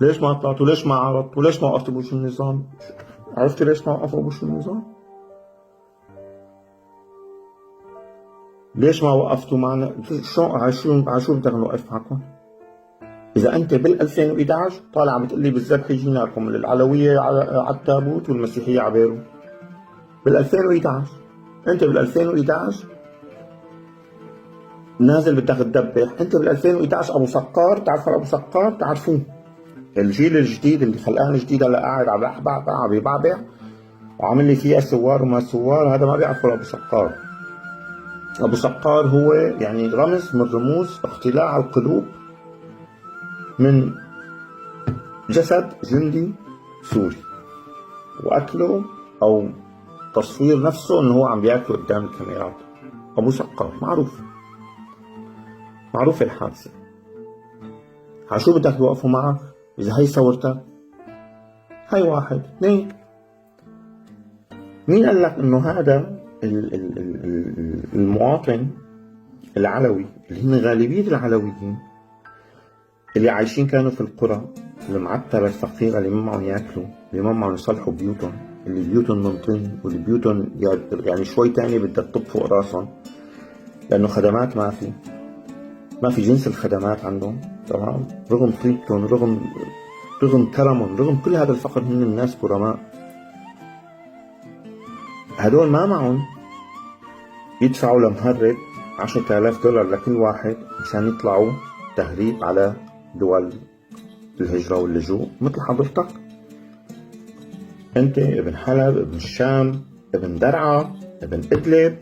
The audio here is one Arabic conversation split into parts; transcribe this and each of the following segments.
ليش ما طلعتوا؟ ليش ما عرضتوا؟ ليش ما وقفتوا بوش النظام؟ عرفتوا ليش ما وقفوا بوش النظام؟ ليش ما وقفتوا معنا؟ شو بدنا نوقف معكم؟ إذا أنت بال 2011 طالع عم بتقول لي بالذبح جينا لكم، العلوية على التابوت والمسيحية على بيرو. بال 2011 أنت بال 2011 نازل بدك تدبح. أنت بال 2011 أبو سقار، تعرفوا أبو سقار؟ تعرفوه؟ الجيل الجديد اللي خلقان جديد هلا قاعد عم يحبع عم يبعبع وعامل لي فيها سوار وما سوار، هذا ما بيعرفوا أبو سقار. أبو سقار هو يعني رمز من رموز اقتلاع القلوب من جسد جندي سوري، وأكله أو تصوير نفسه إنه هو عم بياكله قدام الكاميرات. أبو سقار معروف الحادثة. شو بدك يوقفوا معك؟ إذا هي صورتك، هي واحد اثنين، مين قال لك إنه هذا المواطن العلوي اللي هن غالبية العلويين اللي عايشين كانوا في القرى المعترة الفقيرة اللي ما معهم ياكلوا، اللي ما معهم يصلحوا بيوتهم، اللي بيوتهم من طين واللي بيوتهم يعني شوي تاني بدها تطب فوق راسهم لأنه خدمات ما في جنس الخدمات عندهم. تمام؟ رغم طيبتهم، رغم كرمهم، رغم كل هذا الفقر، هن الناس كرماء. هدول ما معهم يدفعوا لمهرب $10,000 لكل واحد مشان يطلعوا تهريب على دول الهجرة واللجوء مثل حضرتك. انت ابن حلب، ابن الشام، ابن درعا، ابن ادلب،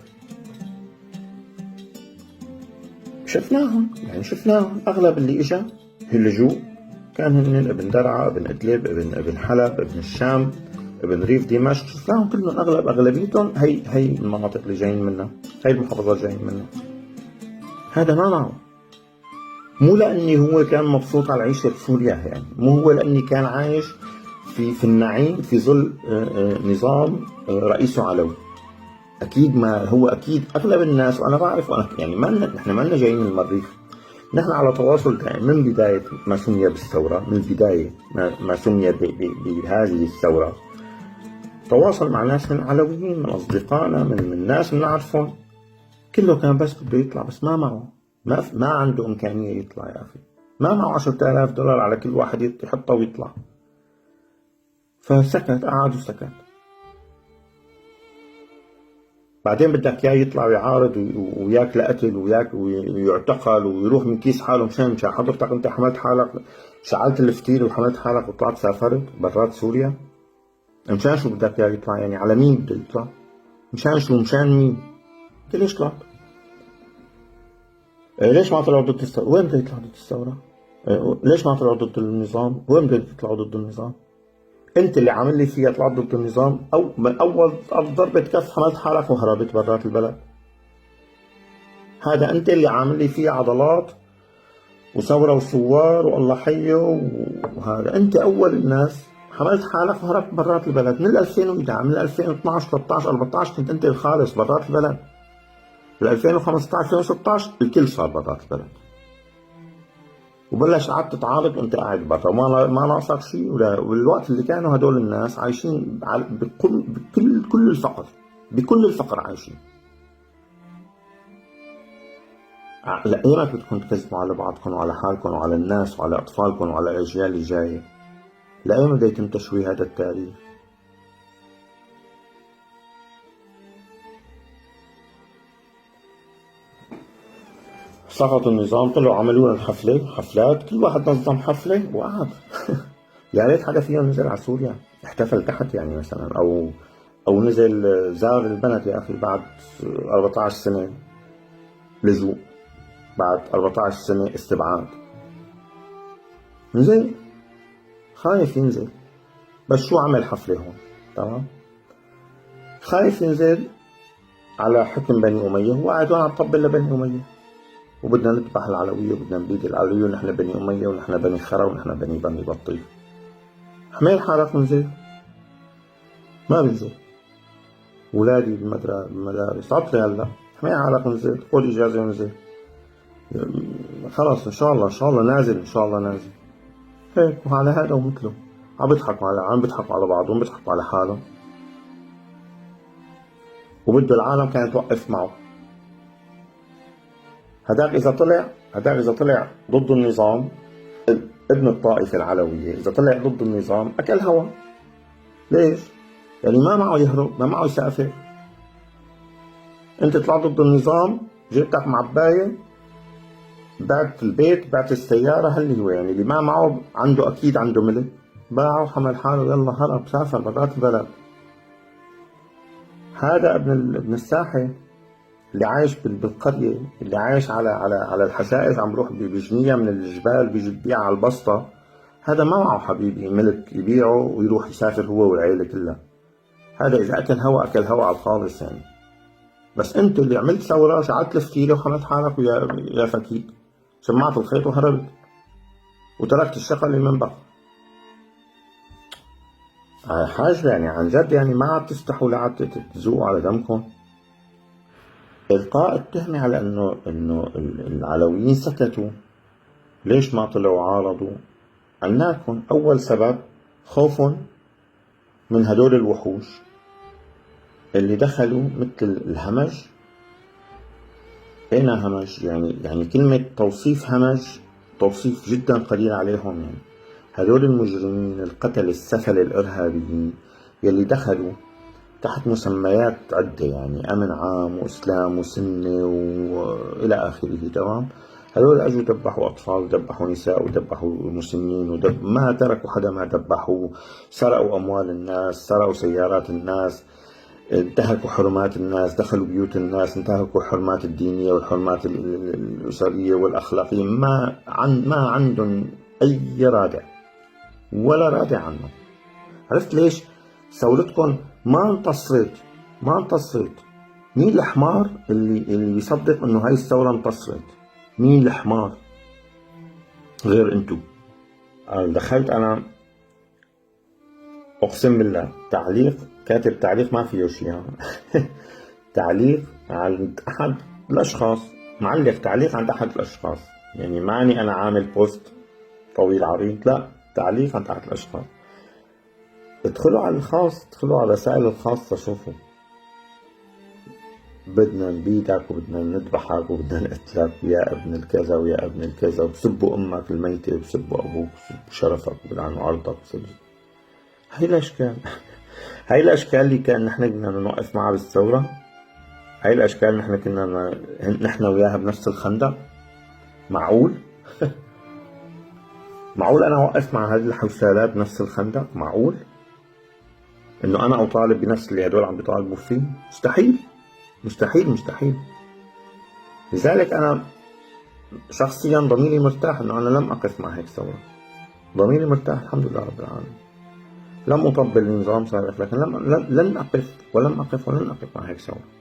شفناهم اغلب اللي اجا اللجوء كان هن ابن درعا، ابن ادلب، ابن حلب، ابن الشام، ابن ريف دمشق. شفناهم كلهم، اغلبيتهم هي المناطق اللي جايين منها، هي المحافظات جايين منها. هذا ما معه، مو لاني هو كان مبسوط على العيشه بسوريا، يعني مو هو لاني كان عايش في النعيم في ظل نظام رئيسه علوي. اكيد ما هو، اكيد اغلب الناس، وانا بعرف، وانا يعني نحن ما لنا جايين من المريخ، نحن على تواصل دائم من بدايه ما سمي بالثوره، من بدايه ما سمي بهذه الثوره، تواصل مع ناس من علويين، من اصدقائنا، من ناس بنعرفهم، كله كان بس بده يطلع، بس ما معه، ما عنده امكانيه يطلع يا اخي، ما معه $10,000 على كل واحد يحطه ويطلع. فسكت، قعد وسكت. بعدين بدك اياه يطلع ويعارض وياك لقتل ويعتقل ويروح من كيس حاله مشان حضرتك انت حملت حالك، شعلت الفتيل وحملت حالك وطلعت سافرت برات سوريا. مشان شو بدك اياه يطلع؟ يعني على مين بده يطلع؟ مشان شو؟ مشان مين؟ انت ليش طلعت؟ ليش ما طلعوا ضد الثورة؟ وين بده يطلع ضد الثورة؟ ليش ما طلعوا ضد النظام؟ وين بده يطلعوا ضد النظام؟ انت اللي عامل لي فيها طلعت ضد النظام، او من اول ضربة كف حملت حالك وهربت برات البلد. هذا انت اللي عامل لي فيها عضلات وثورة وثوار والله حيه وهذا. انت اول الناس حملت حالك وهربت برات البلد من 2011، من 2012 13 14 كنت انت الخالص برات البلد. بال 2015 2016 الكل صار برات البلد، وبلش قعدت تعارض وانت قاعد برا ما ناقصك شيء. والوقت اللي كانوا هدول الناس عايشين بكل الفقر، بكل الفقر عايشين. لأيمت بدكم تكذبوا على بعضكم وعلى حالكم وعلى الناس وعلى أطفالكم وعلى الأجيال اللي جاية؟ لأيمت بده يتم تشويه هذا التاريخ؟ سقط النظام، طلعوا عملوا لنا حفلات، كل واحد نظم حفلة وقعد. يا ريت حدا فيهم نزل على سوريا احتفل تحت يعني مثلا، او نزل زار البلد يا اخي بعد 14 سنة لجوء، بعد 14 سنة استبعاد. نزل، خايف ينزل، بس شو عمل حفلة هون؟ تمام؟ خايف ينزل على حكم بني أمية، هو قاعد هون عم يطبل لبني أمية، وبدنا نذبح العلوية وبدنا نبيد العلوية ونحن بني أمية ونحن بني خرا ونحن بني بطيخ. حمل حالك ونزل، ما بنزل. ولادي بالمدارس عطلي هلا، حمل حالك ونزل، خذ إجازة ونزل. خلص إن شاء الله نازل، إن شاء الله نازل. هيك وعلى هذا ومثله عم بيضحكوا على بعضهم، بيضحكوا على حالهم، وبده العالم كانت توقف معه. هداك إذا طلع ضد النظام، ابن الطائفة العلوية إذا طلع ضد النظام أكل هوا. ليش؟ يعني ما معه يهرب، ما معه يسافر. أنت طلعت ضد النظام، جبتك معباية، بعت البيت، بعت السيارة، هل هو يعني اللي ما معه عنده أكيد عنده ملك، باعه وحمل حاله يلا هرب سافر برات البلد. هذا ابن الساحل اللي عايش بالقرية، اللي عايش على الحشائش، عم بروح بجنية من الجبال بيجي يبيع على البسطة. هذا ما معه حبيبي ملك يبيعه ويروح يسافر هو والعيلة كلها. هذا إذا أكل هوا على الخالص يعني. بس أنت اللي عملت ثورة، شعلت الفتيلة وحملت حالك ويا فكيك، جمعت الخيط وهربت وتركت الشقة لمن بقى. حاجة يعني عن جد، يعني ما عاد تستحوا، لا عاد تزوقوا على دمكم. إلقاء التهمة على إنه العلويين سكتوا، ليش ما طلعوا عارضوا؟ عناكم أول سبب خوف من هدول الوحوش اللي دخلوا مثل الهمج. أين همج؟ يعني كلمة توصيف همج توصيف جدا قليل عليهم. يعني هدول المجرمين القتل السفل الإرهابيين يلي دخلوا تحت مسميات عدة، يعني أمن عام وإسلام وسنة وإلى آخره، تمام. هذول أجوا دبحوا أطفال ودبحوا نساء ودبحوا مسنين ما تركوا حدا ما دبحوه. سرقوا أموال الناس، سرقوا سيارات الناس، انتهكوا حرمات الناس، دخلوا بيوت الناس، انتهكوا الحرمات الدينية والحرمات الأسرية والأخلاقية. ما عندهم أي رادع ولا رادع عنه. عرفت ليش؟ ثورتكم ما انتصرت. مين الحمار اللي بيصدق انه هاي الثورة انتصرت؟ مين الحمار غير انتو؟ دخلت انا اقسم بالله كاتب تعليق ما فيه شيء تعليق عند احد الاشخاص، معلق تعليق عند احد الاشخاص، يعني ماني انا عامل بوست طويل عريض، لا، تعليق عند احد الاشخاص. ادخلوا على الخاص، ادخلوا على الرسائل الخاصة، شوفوا بدنا نبيدك وبدنا نذبحك وبدنا نقتلك ويا ابن الكذا ويا ابن الكذا، وبسبوا امك الميتة وبسبوا ابوك وبسبوا شرفك وبلعنوا عرضك. هاي الاشكال اللي كان نحن بدنا نوقف معها بالثورة. هاي الاشكال نحن كنا نحن وياها بنفس الخندق. معقول؟ معقول انا اوقف مع هذه الحوسالات بنفس الخندق؟ معقول انه انا اطالب بنفس اللي هدول عم بيطالبوا فيه؟ مستحيل. لذلك انا شخصيا ضميري مرتاح انه انا لم اقف مع هيك ثورة. ضميري مرتاح الحمد لله رب العالمين. لم اطبل النظام سابق، لكن لن اقف ولن اقف مع هيك ثورة.